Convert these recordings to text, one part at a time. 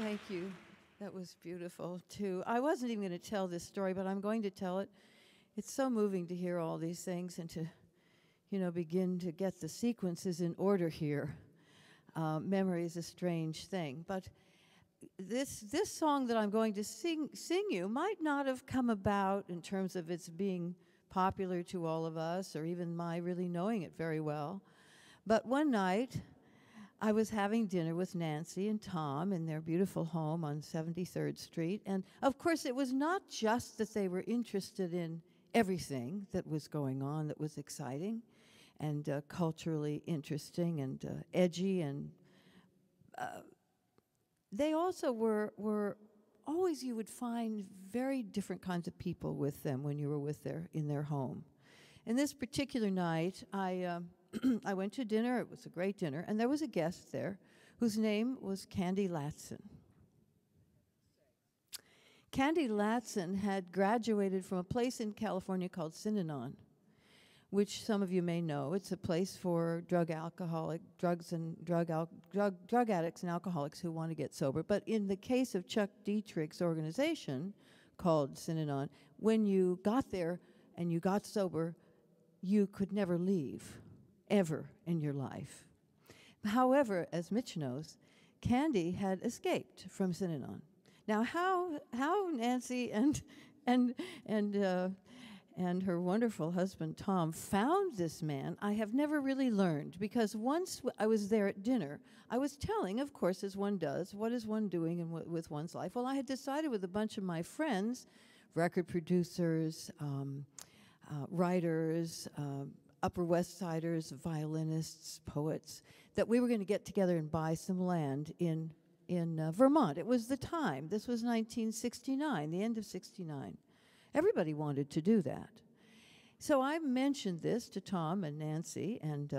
Thank you. That was beautiful, too. I wasn't even going to tell this story, but I'm going to tell it. It's so moving to hear all these things and to, begin to get the sequences in order here. Memory is a strange thing. But this song that I'm going to sing you might not have come about in terms of its being popular to all of us or even my really knowing it very well. But one night, I was having dinner with Nancy and Tom in their beautiful home on 73rd Street. And, of course, it was not just that they were interested in everything that was going on that was exciting and culturally interesting and edgy. And they also were always, you would find very different kinds of people with them when you were in their home. And this particular night, I went to dinner. It was a great dinner. And there was a guest there whose name was Candy Latson. Candy Latson had graduated from a place in California called Synanon, which some of you may know. It's a place for drug addicts and alcoholics who want to get sober. But in the case of Chuck Dietrich's organization called Synanon, when you got there and you got sober, you could never leave, ever in your life. However, as Mitch knows, Candy had escaped from Synanon. Now, how Nancy and her wonderful husband Tom found this man, I have never really learned, because once I was there at dinner, I was telling, of course, as one does, what is one doing with one's life? Well, I had decided with a bunch of my friends, record producers, writers, Upper West Siders, violinists, poets, that we were going to get together and buy some land in Vermont. It was the time. This was 1969, the end of 69. Everybody wanted to do that. So I mentioned this to Tom and Nancy and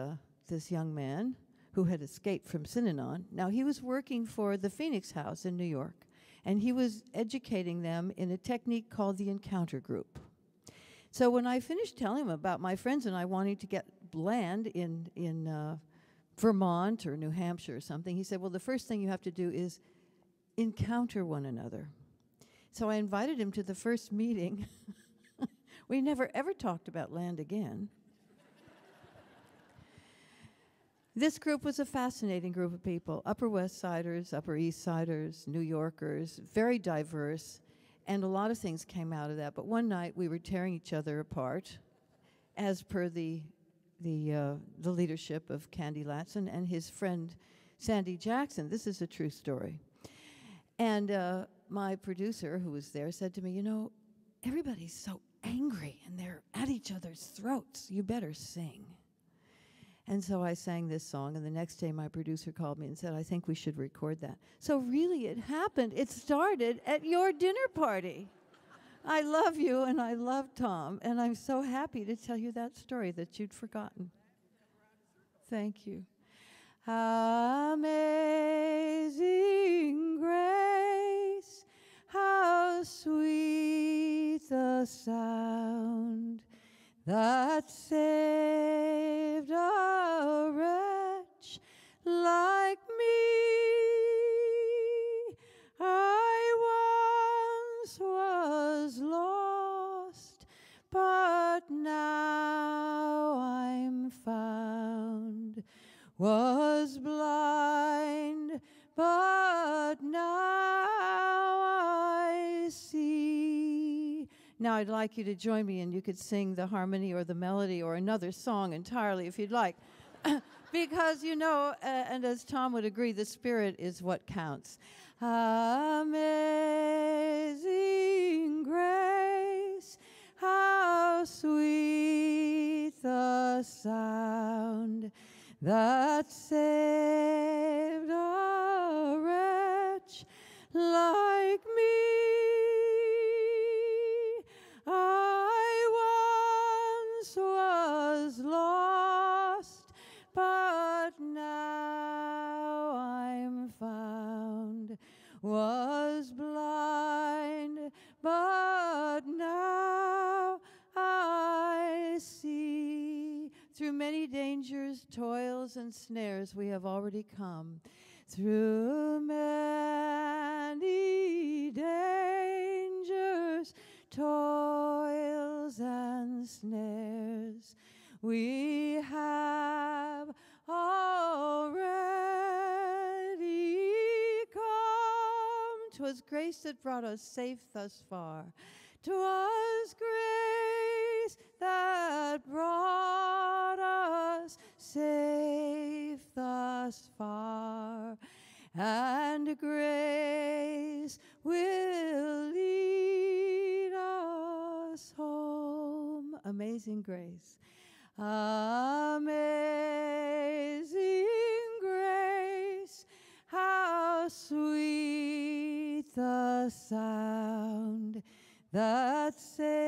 this young man who had escaped from Synanon. Now, he was working for the Phoenix House in New York, and he was educating them in a technique called the encounter group. So when I finished telling him about my friends and I wanting to get land in Vermont or New Hampshire or something, he said, well, the first thing you have to do is encounter one another. So I invited him to the first meeting. We never, ever talked about land again. This group was a fascinating group of people, Upper West Siders, Upper East Siders, New Yorkers, very diverse, and a lot of things came out of that. But one night we were tearing each other apart, as per the leadership of Candy Latson and his friend Sandy Jackson. This is a true story. And my producer, who was there, said to me, everybody's so angry and they're at each other's throats. You better sing. And so I sang this song, and the next day my producer called me and said, I think we should record that. So really it happened. It started at your dinner party. I love you, and I love Tom, and I'm so happy to tell you that story that you'd forgotten. Thank you. Amazing grace, how sweet the sound that saved a wretch like me. I once was lost, but now I'm found. Was blind, but now I see. Now I'd like you to join me, and you could sing the harmony or the melody or another song entirely if you'd like. Because, and as Tom would agree, the spirit is what counts. Amazing grace, how sweet the sound that saved a wretch like me. I once was lost, but now I'm found. Was blind, but now I see. Through many dangers, toils, and snares we have already come. Through many and snares. We have already come. 'Twas grace that brought us safe thus far. 'Twas grace that brought us safe thus far. And grace will lead us home. Amazing grace. Amazing grace, how sweet the sound that saved